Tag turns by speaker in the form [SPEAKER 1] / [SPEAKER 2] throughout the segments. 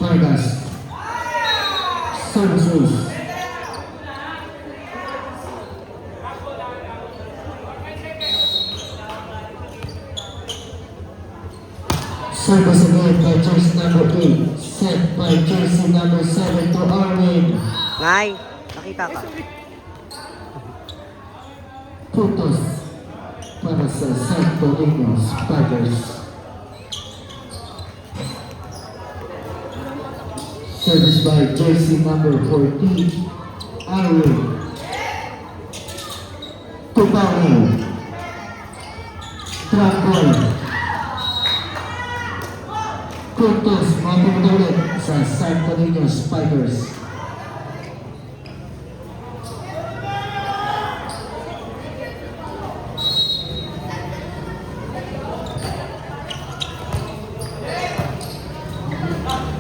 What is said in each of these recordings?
[SPEAKER 1] Vargas. Services. Service again by jersey number 8. Set by jersey number 7 to Arwin.
[SPEAKER 2] Nay, nakita ka.
[SPEAKER 1] Putos para sa Santo Niño Spiders. Service by jersey number 14, Arwin. Tubango. Drop ball. Putos mapupunta ulit sa Santo Niño Spiders.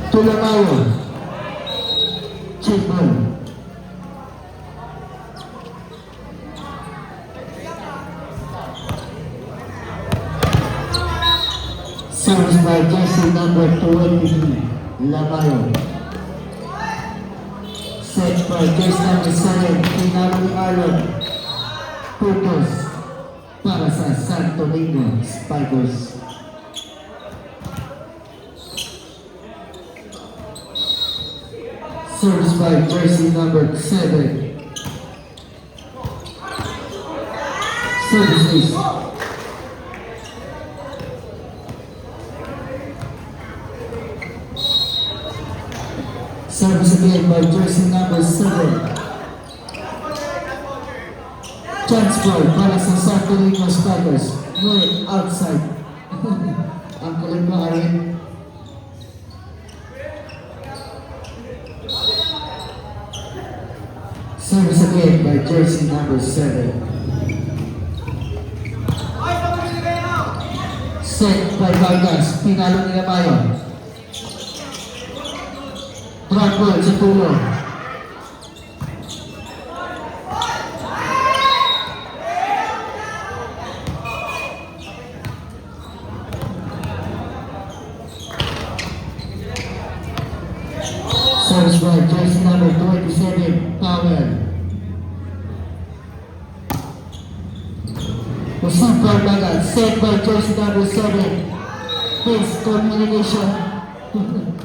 [SPEAKER 1] Tulamawa. Chipon. Service by jersey number 23, Lamayo. Set by jersey number 7, Pinalo ni Arlon. Putos para sa Santo Niño Spiders. Service by jersey number 7. Services. Service again by jersey number 7. Transfer para sa Santo Niño Spiders. Way outside. Ang kulit mo, Arwin. Service again by jersey number 7. Set by Vargas. Pinalo ni Lamayo. Drop ball sa tulo. Service by jersey number 27, Powell. Received by Bagat. Set by jersey number 7. Face communication.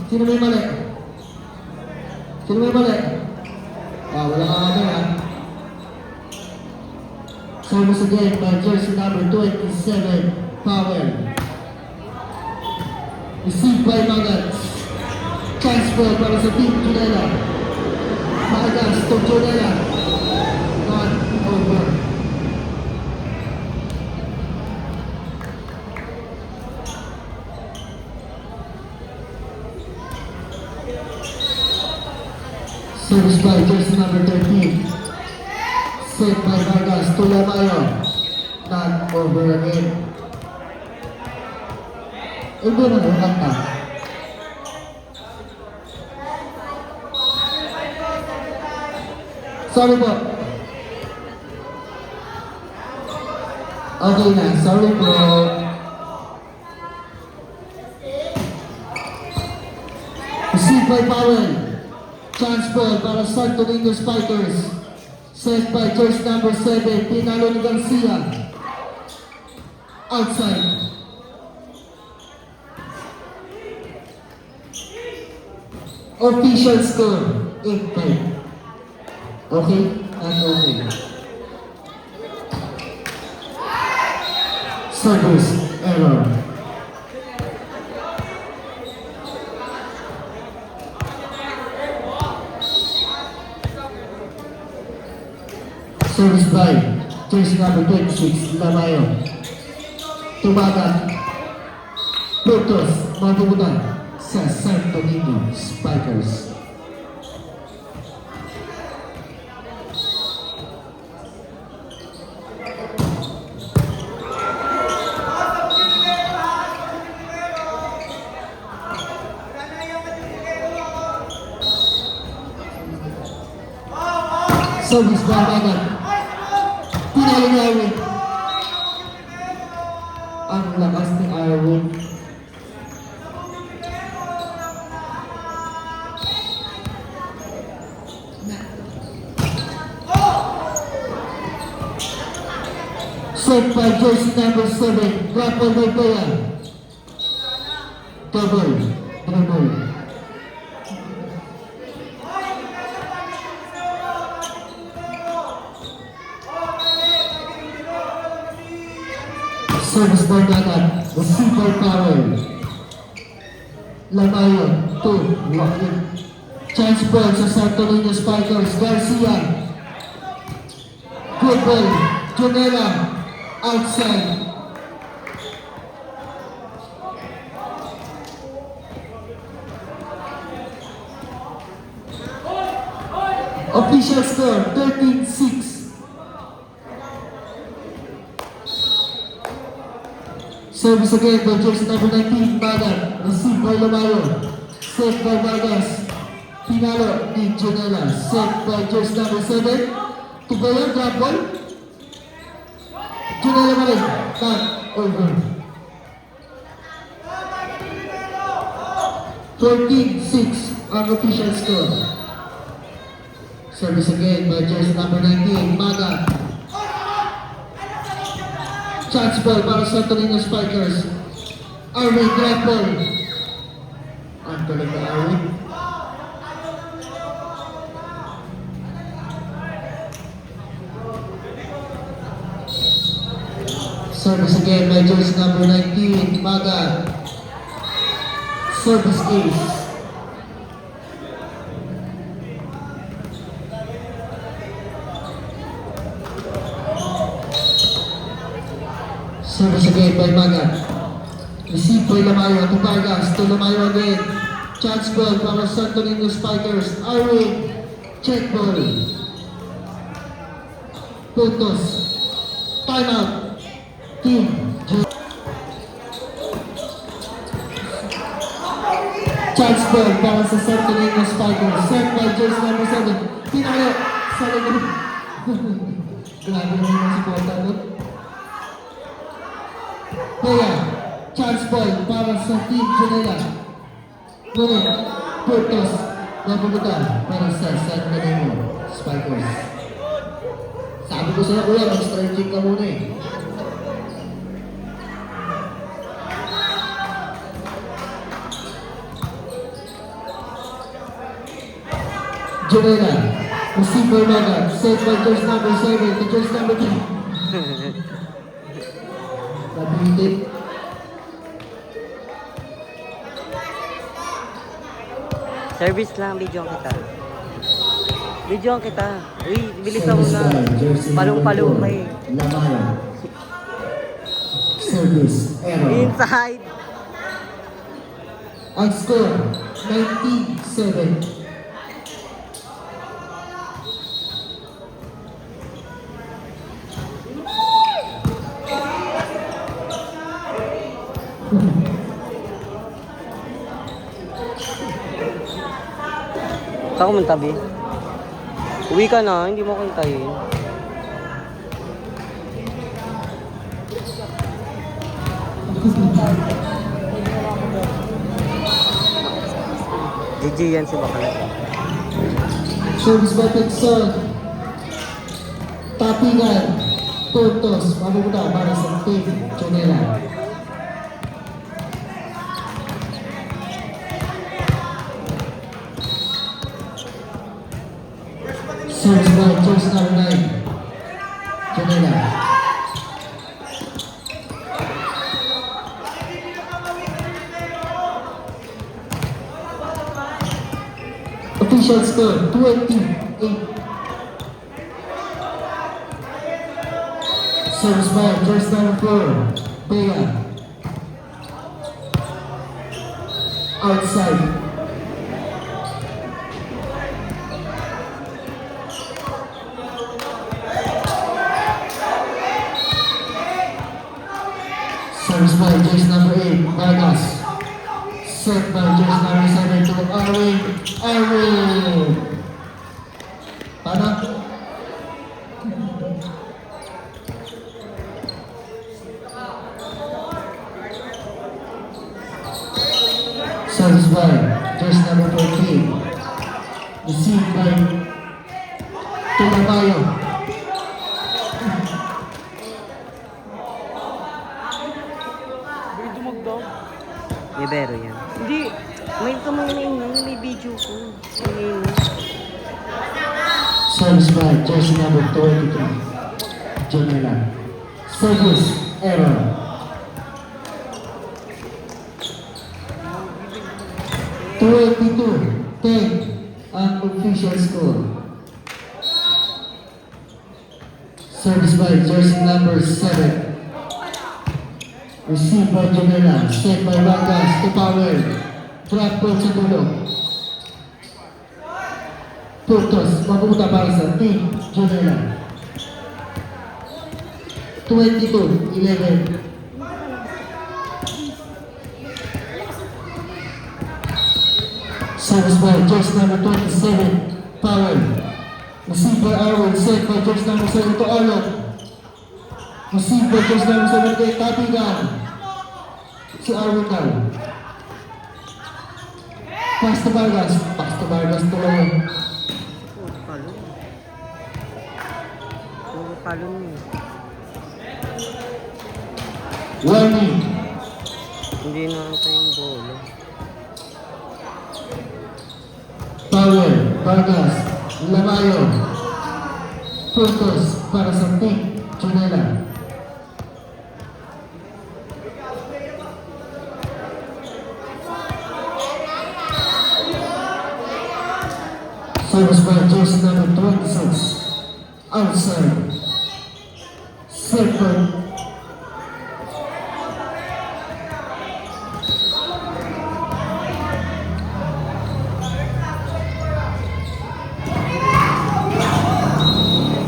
[SPEAKER 1] Sino may mali? Sino may mali? Wala ka kami ha. Service again by jersey number 27, Powell. Received by Bagat. Transfer para sa Team Junela. Bagas to Junela. Not over. Service by jersey number 13. Set by Vargas to Lamayo. Not over again. Iba na naman na. Sorry po. Okay na, sorry po. Received by Powell. Transfer para Santo Niño Spiders. Set by jersey number 7, Pinalo ni Garcia. Outside. Official score, 8-5. Okay? And okay. Service error. Service by jersey number 26, Lamayo. Tumaga. Putos, mabubutan sa Santo Niño Spiders. Service by Bagat. Pinalo ni Arwin. Ang lakas ni Arwin. Set by jersey number 7, Rafael Bea. Double, dribble. Service by Nagat, the super power. Lamayo, 2, walking. Chance ball sa Santo Niño Spikers, Garcia. Good ball, Junela, outside. Official score, 13-6. Service again by jersey number 19, Bagan. Receive by Lamayo. Set by Vargas. Pinalo ni Junela. Set by jersey number 7. Tubayan, drop ball. Junela balik. Back over. 14-6 ang official score. Service again by jersey number 19, Bagan. Chance ball para sa Santo Niño Spikers. Arwin drop ball. Ang talaga Arwin. Service again by jersey number 19, Maga. Service ace. Service again by Maga. Receive by Lamayo to Vargas. To Lamayo again. Chance ball para Santo Niño Spikers. Arwin. Check ball. Puntos. Timeout. Team. Chance ball para sa Santo Niño Spikers. Set by jersey number 7. Pinayo. Sa lagay. Grabe naman yung supporta doon. Kaya, chance ball para sa Team Junela. Ngunit, Portos, napupunta para sa Santo Niño Spikers. Sabi ko sa'yo, kuya, mag-stretching ka muna eh. Junela, receiver Maga, set by jersey number 7 to jersey number 3. Nabihitin.
[SPEAKER 2] Service lang, video kita. Video kita. Uy, bilisan mo na. Palong-palong ka eh.
[SPEAKER 1] Lamayo. Service, error.
[SPEAKER 2] Inside.
[SPEAKER 1] Ang score, 19-7.
[SPEAKER 2] Saan ko mantabi? Uwi ka na, hindi mo kintayin. GG yan si Bakala.
[SPEAKER 1] Service by Texon. Tapingan. Puntos. Mabubuta para sa Team Junela. Service by jersey number 9, Junela. Official score, 28. Service by jersey number 4, Bea. Outside. Service by jersey number 8, Vargas. Set by jersey number 7 to Arwin. Arwin! Paano? Service by jersey number 14. Received by Tulamayo.
[SPEAKER 2] ka muna maingay. May video ko. Maingay.
[SPEAKER 1] Service by jersey number 23. Janela. Service error. (22-10) ang official score. Service by jersey number 7. Received by Janela. Set by Vargas to power. Drop ball sa dulo. Putos, mapupunta para sa team Janela. 22-11. Service by jersey number 27, Powell. Received by Arwin, set by jersey number 7 to Arnold. Received by jersey number 7 kay Tapigan. Si Arwin daw. Pass to Vargas. Pass to Vargas to Arwin.
[SPEAKER 2] Puro talon. Puro talon eh.
[SPEAKER 1] Warning.
[SPEAKER 2] Hindi na ito yung bola.
[SPEAKER 1] Powell, Vargas, Lamayo. Putos para sa team Janela. Service by jersey number 26. Outside. Second.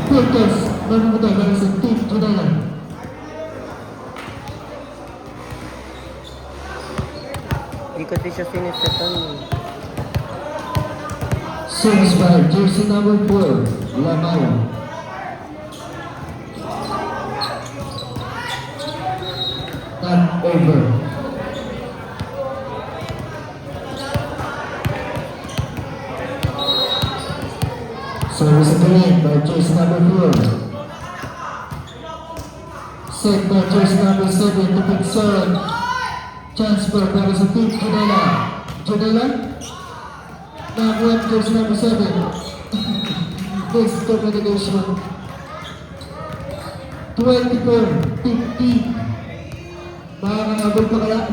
[SPEAKER 1] Putos, manumunta para sa team Janela.
[SPEAKER 2] Hindi kasi siya sinisetan eh.
[SPEAKER 1] Service by jersey number 4, Lamayo. Not over. Service again by jersey number 4. Set by jersey number 7 to Pixon. Transfer para sa team Janela. Janela? Nakakuha jersey number 7. This communication. 24-15. Makakangabol pa kaya?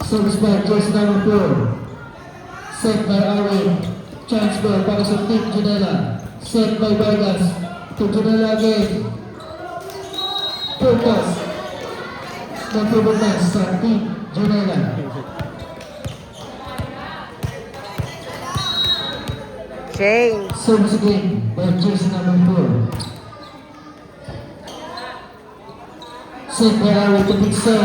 [SPEAKER 1] Service by jersey number 4. Set by Arwin. Transfer para sa team Janela. Set by Vargas. To Janela again. Putas. Nagpupunta sa team Janela.
[SPEAKER 2] Shane!
[SPEAKER 1] Service again by jersey number 4. Set by Arwin to Pixon.